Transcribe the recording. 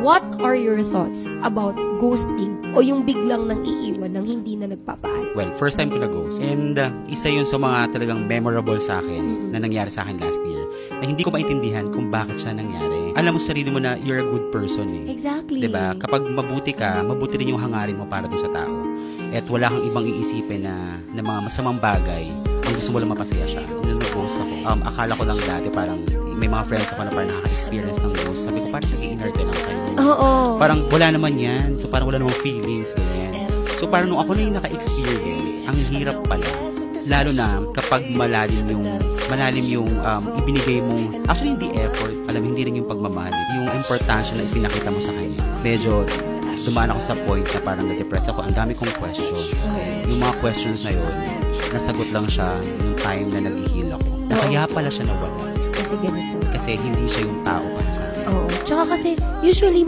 what are your thoughts about ghosting o yung biglang nang iiwan ng hindi na nagpapaalam? Well, first time ko na-ghost. And isa yun sa mga talagang memorable sa akin na nangyari sa akin last year na hindi ko maintindihan kung bakit siya nangyari. Alam mo sa sarili mo na you're a good person eh. Exactly. Diba? Kapag mabuti ka, mabuti rin yung hangarin mo para doon sa tao. At wala kang ibang iisipin na mga masamang bagay. Ang gusto mo lang mapasaya siya. Nung nag-ghost ako, akala ko lang dati parang may mga friends ako na parang nakaka-experience ng ghost. Sabi ko, parang nag-i-inerte lang kayo. Oo. Parang wala naman yan. So parang wala namang feelings, ganyan. So parang nung ako na yung naka-experience, ang hirap pala. Lalo na kapag malalim yung ibinigay mong, actually hindi effort, hindi rin yung pagmamahal. Yung importansya na ipinakita mo sa kanya. Medyo dumaan ako sa point na parang na-depress ako. Ang dami kong questions. Yung mga questions na yun, nasagot lang siya yung time na nag-heal ako. Na kaya pala siya nawala. Kasi ganito. Kasi hindi siya yung tao para sa akin. Oo. Tsaka kasi, usually,